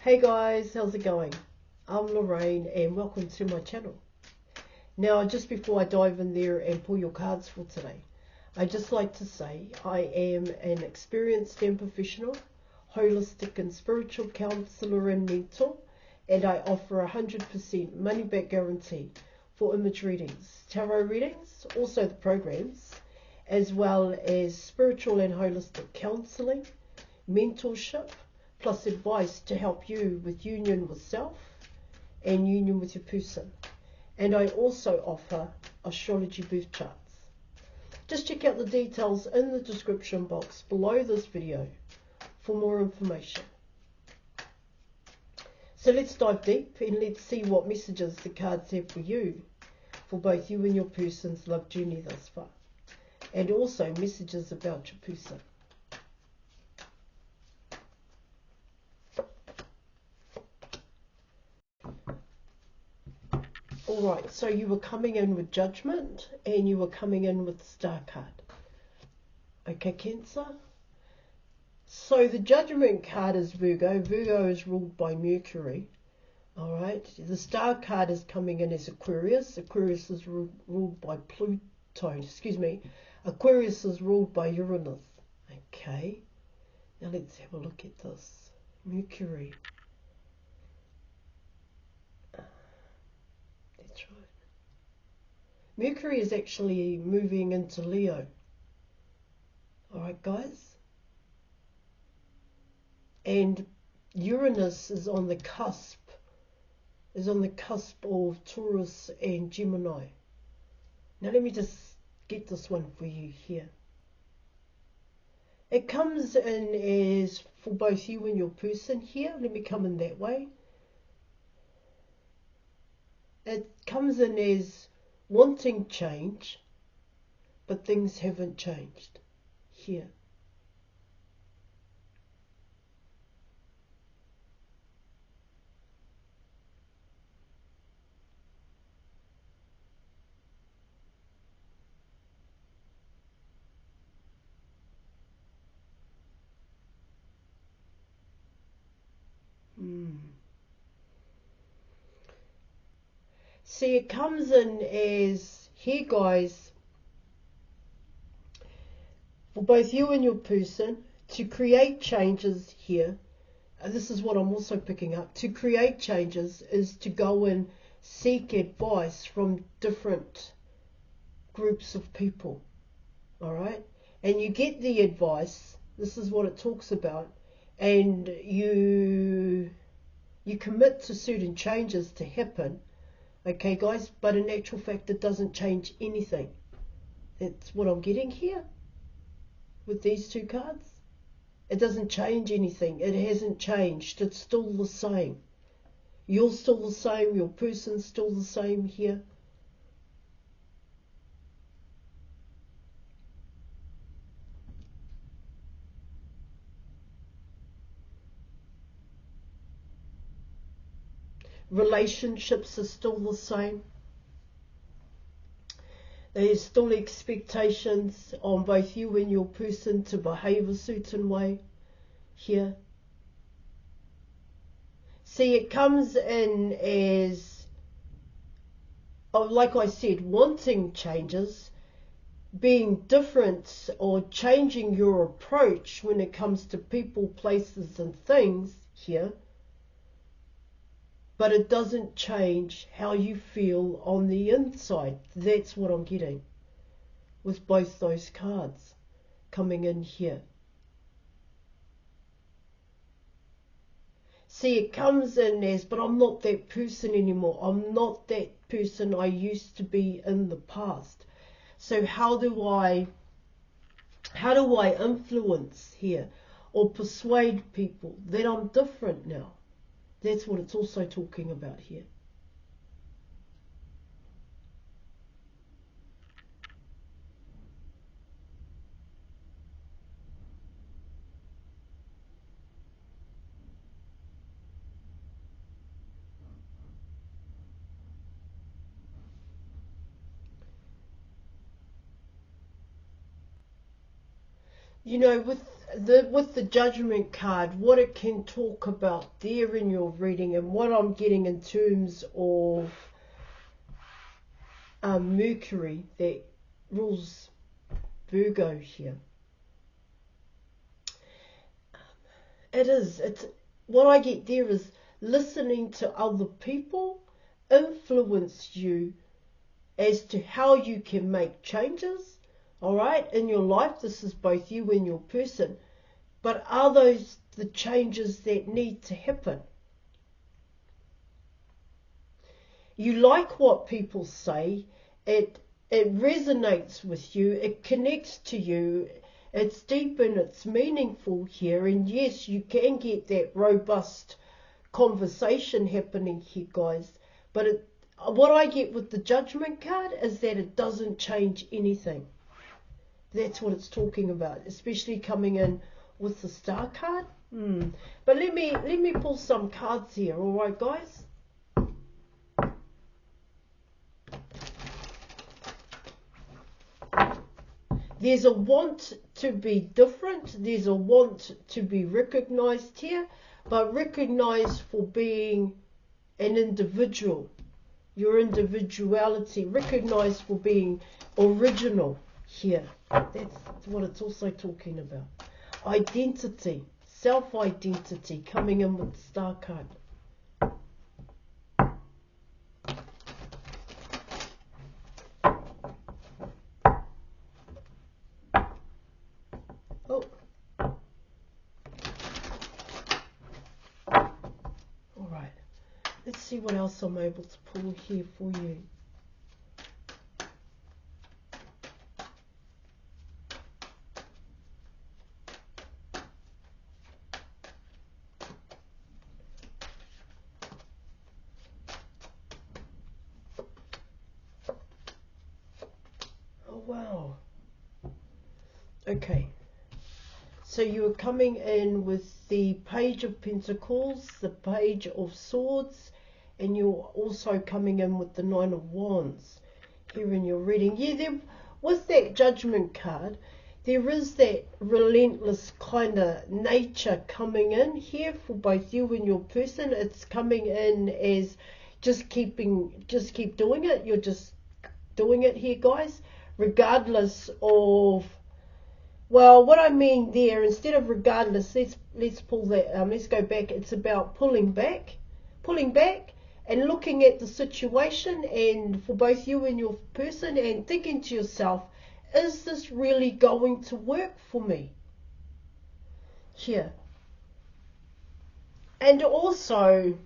Hey guys, how's it going? I'm Lorraine and welcome to my channel. Now, just before I dive in there and pull your cards for today, I'd just like to say I am an experienced and professional holistic and spiritual counselor and mentor, and I offer 100% money back guarantee for image readings, tarot readings, also the programs, as well as spiritual and holistic counselling, mentorship, plus advice to help you with union with self and union with your person. And I also offer astrology birth charts. Just check out the details in the description box below this video for more information. So let's dive deep and let's see what messages the cards have for you, for both you and your person's love journey thus far, and also messages about your person. Alright, so you were coming in with Judgment and you were coming in with the Star card. Okay, Cancer. So the Judgment card is Virgo. Virgo is ruled by Mercury. Alright, the Star card is coming in as Aquarius. Aquarius is ruled by Pluto. Excuse me. Aquarius is ruled by Uranus. Okay, now let's have a look at this. Mercury. That's right. Mercury is actually moving into Leo. Alright, guys. And Uranus is on the cusp. Of Taurus and Gemini. Now let me just get this one for you here. It comes in as for both you and your person here. Let me come in that way. It comes in as wanting change, but things haven't changed here. See, it comes in as, here guys, for both you and your person, to create changes here. This is what I'm also picking up. To create changes is to go and seek advice from different groups of people. Alright? And you get the advice. This is what it talks about. And you commit to certain changes to happen. Okay, guys? But in actual fact, it doesn't change anything. That's what I'm getting here with these two cards. It doesn't change anything. It hasn't changed. It's still the same. You're still the same. Your person's still the same here. Relationships are still the same. There's still expectations on both you and your person to behave a certain way here. See, it comes in as, like I said, wanting changes, being different or changing your approach when it comes to people, places and things here. But it doesn't change how you feel on the inside. That's what I'm getting with both those cards coming in here. See, it comes in as, but I'm not that person anymore. I'm not that person I used to be in the past. So how do I influence here or persuade people that I'm different now? That's what it's also talking about here. You know, with with the judgment card, what it can talk about there in your reading, and what I'm getting in terms of Mercury that rules Virgo here. It's what I get there is listening to other people influence you as to how you can make changes, all right, in your life. This is both you and your person. But are those the changes that need to happen? You like what people say. It resonates with you. It connects to you. It's deep and it's meaningful here. And yes, you can get that robust conversation happening here, guys. But what I get with the Judgment card is that it doesn't change anything. That's what it's talking about, especially coming in with the Star card. But let me pull some cards here, all right, guys? There's a want to be different. There's a want to be recognized here, but recognized for being an individual. Your individuality, recognized for being original here. That's what it's also talking about. Identity, self-identity, coming in with the Star card. Oh. All right. Let's see what else I'm able to pull here for you. Wow. Okay. So you are coming in with the Page of Pentacles, the Page of Swords, and you're also coming in with the Nine of Wands here in your reading. Yeah, with that Judgment card, there is that relentless kind of nature coming in here for both you and your person. It's coming in as just keep doing it. You're just doing it here, guys. Regardless of, well, what I mean there, instead of regardless, let's pull that, let's go back. It's about pulling back and looking at the situation, and for both you and your person, and thinking to yourself, is this really going to work for me here? And also,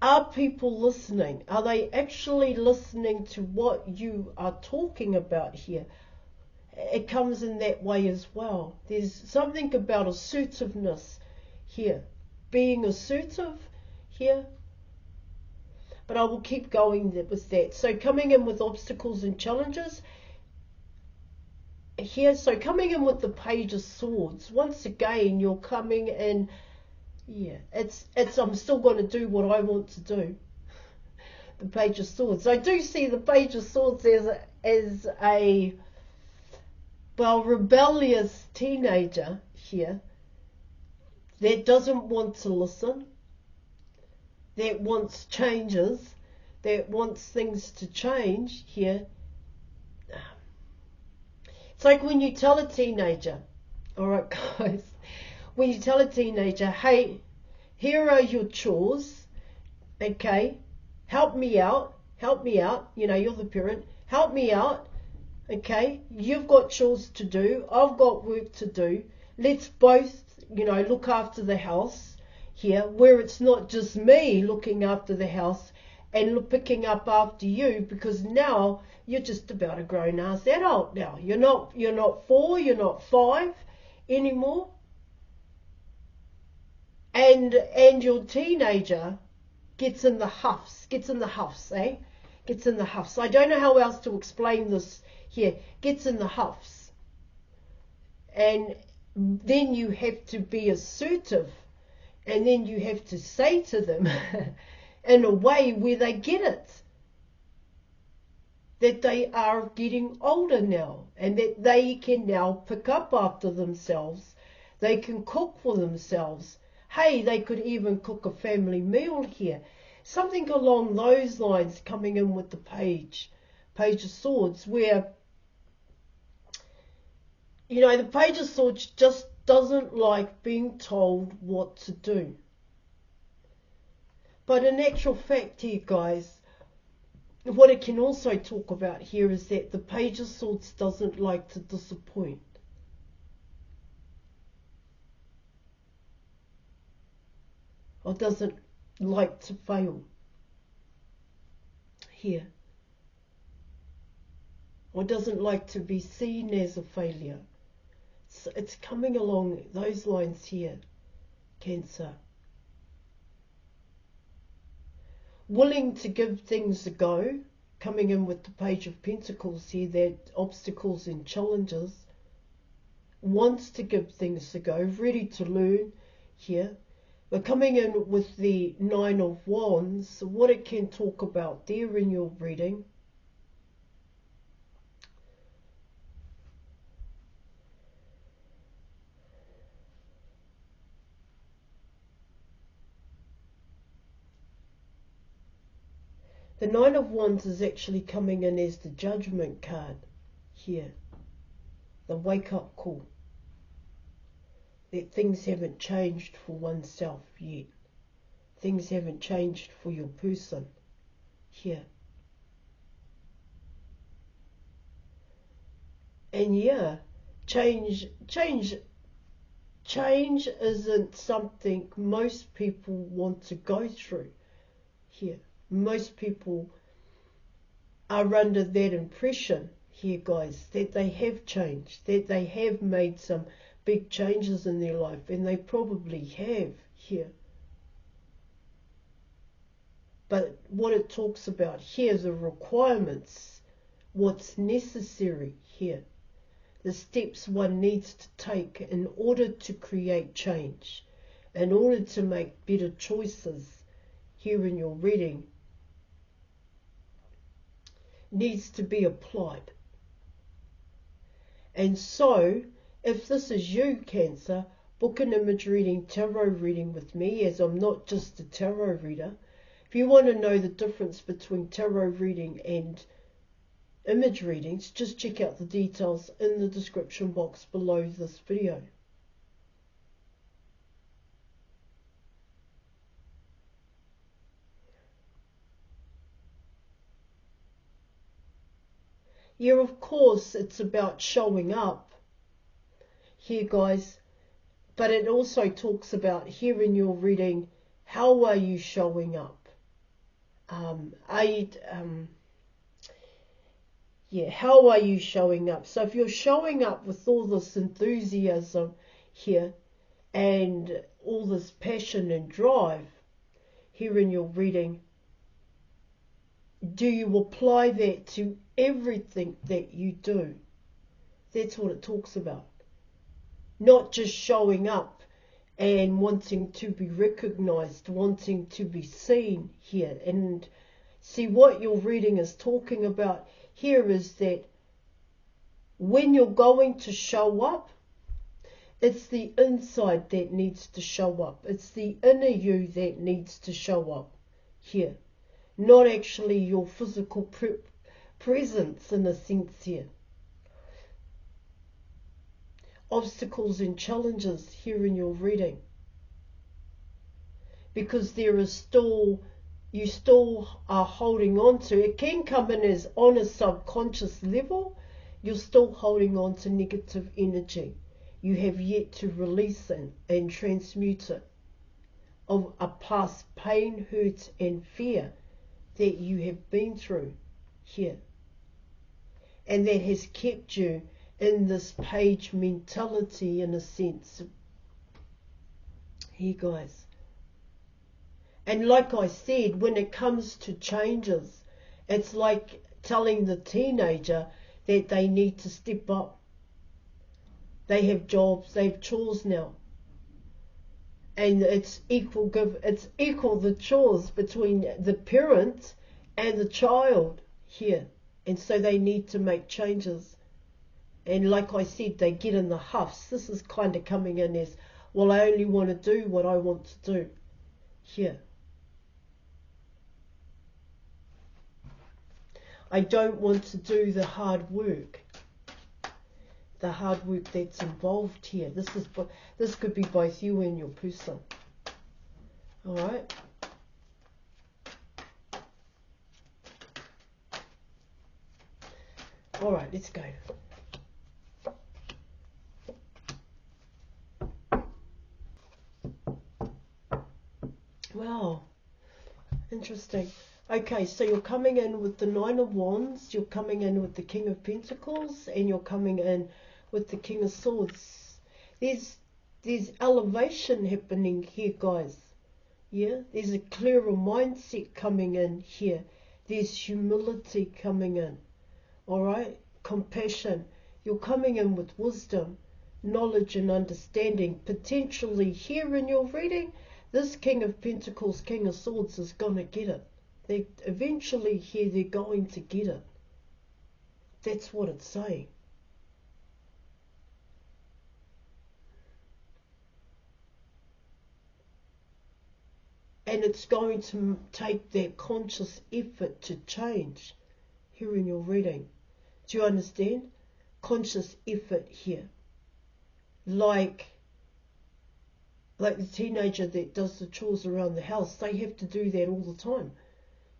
are people listening? Are they actually listening to what you are talking about here? It comes in that way as well. There's something about assertiveness here. Being assertive here. But I will keep going with that. So coming in with obstacles and challenges here. So coming in with the Page of Swords. Once again, you're coming in. Yeah, it's I'm still going to do what I want to do. The Page of Swords. I do see the Page of Swords as a well, rebellious teenager here that doesn't want to listen, that wants changes, that wants things to change here. It's like when you tell a teenager, all right, guys, when you tell a teenager, hey, here are your chores, okay, help me out, you know, you're the parent, help me out, okay, you've got chores to do, I've got work to do, let's both, you know, look after the house here, where it's not just me looking after the house and picking up after you, because now you're just about a grown-ass adult now. You're not 4, you're not 5 anymore. And your teenager gets in the huffs, eh? Gets in the huffs. I don't know how else to explain this here. Gets in the huffs. And then you have to be assertive. And then you have to say to them in a way where they get it. that they are getting older now and that they can now pick up after themselves. They can cook for themselves. Hey, they could even cook a family meal here. Something along those lines coming in with the Page of Swords, where, you know, the Page of Swords just doesn't like being told what to do. But in actual fact here, guys, what it can also talk about here is that the Page of Swords doesn't like to disappoint. Or doesn't like to fail here. Or doesn't like to be seen as a failure. So it's coming along those lines here, Cancer. Willing to give things a go, coming in with the Page of Pentacles here, that obstacles and challenges, wants to give things a go, ready to learn here. But coming in with the Nine of Wands, what it can talk about there in your reading, the Nine of Wands is actually coming in as the Judgment card here. The wake-up call. That things haven't changed for oneself yet. Things haven't changed for your person here. And yeah, change isn't something most people want to go through here. Most people are under that impression here, guys, that they have changed, that they have made some big changes in their life, and they probably have here. But what it talks about here, the requirements, what's necessary here, the steps one needs to take in order to create change, in order to make better choices here in your reading, needs to be applied. And so, if this is you, Cancer, book an image reading, tarot reading with me, as I'm not just a tarot reader. If you want to know the difference between tarot reading and image readings, just check out the details in the description box below this video. Yeah, of course, it's about showing up here, guys, but it also talks about here in your reading, how are you showing up? How are you showing up? So if you're showing up with all this enthusiasm here and all this passion and drive here in your reading, do you apply that to everything that you do? That's what it talks about. Not just showing up and wanting to be recognized, wanting to be seen here. And see, what your reading is talking about here is that when you're going to show up, it's the inside that needs to show up. It's the inner you that needs to show up here. Not actually your physical presence in a sense here. Obstacles and challenges here in your reading. Because there is still, you still are holding on to, it can come in as on a subconscious level, you're still holding on to negative energy. You have yet to release it and transmute it of a past pain, hurt and fear that you have been through here. And that has kept you in this page mentality in a sense. Here, guys. And like I said, when it comes to changes, it's like telling the teenager that they need to step up. They have jobs, they have chores now. And it's equal the chores between the parent and the child here. And so they need to make changes. And like I said, they get in the huffs. This is kind of coming in as, well, I only want to do what I want to do here. I don't want to do the hard work. The hard work that's involved here. This could be both you and your person. All right. All right, let's go. Wow, interesting. Okay, so you're coming in with the Nine of Wands, you're coming in with the King of Pentacles, and you're coming in with the King of Swords. There's elevation happening here, guys. Yeah, there's a clearer mindset coming in here. There's humility coming in. All right, compassion. You're coming in with wisdom, knowledge and understanding. Potentially here in your reading, this King of Pentacles, King of Swords is going to get it. Eventually here they're going to get it. That's what it's saying. And it's going to take that conscious effort to change here in your reading. Do you understand? Conscious effort here. Like the teenager that does the chores around the house, they have to do that all the time.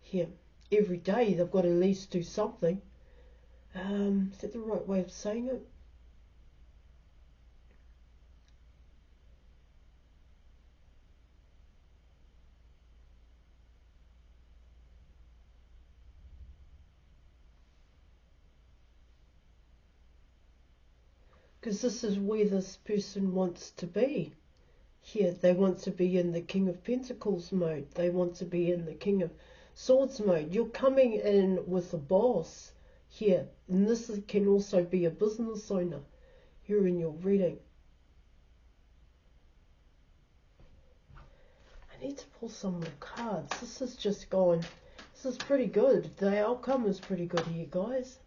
Here, every day they've got to at least do something. Is that the right way of saying it? Because this is where this person wants to be. Here, they want to be in the King of Pentacles mode. They want to be in the King of Swords mode. You're coming in with a boss here. And this can also be a business owner here in your reading. I need to pull some more cards. This is just going, this is pretty good. The outcome is pretty good here, guys.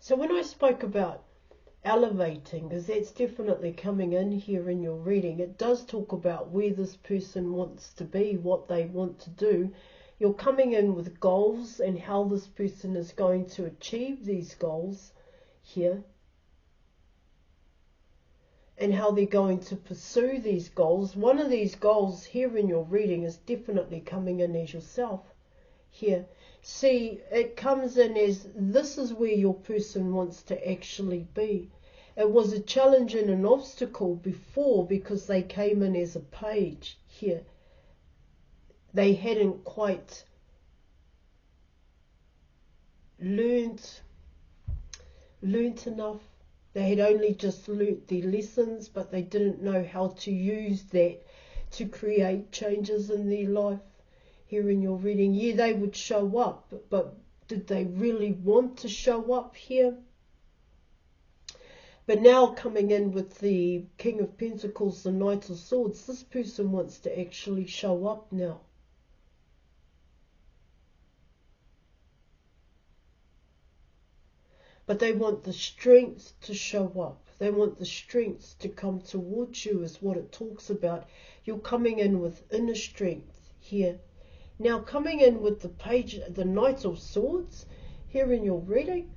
So when I spoke about elevating, because that's definitely coming in here in your reading, it does talk about where this person wants to be, what they want to do. You're coming in with goals and how this person is going to achieve these goals here, and how they're going to pursue these goals. One of these goals here in your reading is definitely coming in as yourself here. See, it comes in as this is where your person wants to actually be. It was a challenge and an obstacle before because they came in as a page here. They hadn't quite learnt enough. They had only just learnt their lessons, but they didn't know how to use that to create changes in their life. Here in your reading, yeah, they would show up, but did they really want to show up here? But now coming in with the King of Pentacles, the Knight of Swords, this person wants to actually show up now. But they want the strength to show up. They want the strength to come towards you is what it talks about. You're coming in with inner strength here. Now coming in with the Knight of Swords here in your reading,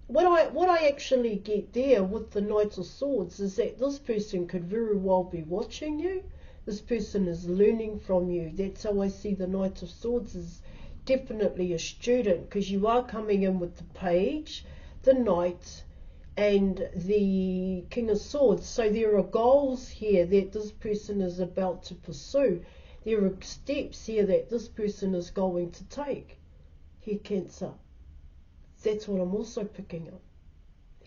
what I actually get there with the Knight of Swords is that this person could very well be watching you. This person is learning from you. That's how I see the Knight of Swords is definitely a student, because you are coming in with the Page, the Knight, and the King of Swords. So there are goals here that this person is about to pursue. There are steps here that this person is going to take. Here, Cancer. That's what I'm also picking up.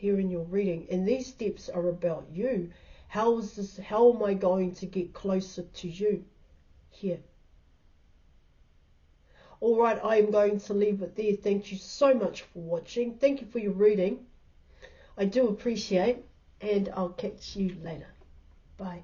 here in your reading. And these steps are about you. How am I going to get closer to you here? All right, I am going to leave it there. Thank you so much for watching. Thank you for your reading. I do appreciate, and I'll catch you later. Bye.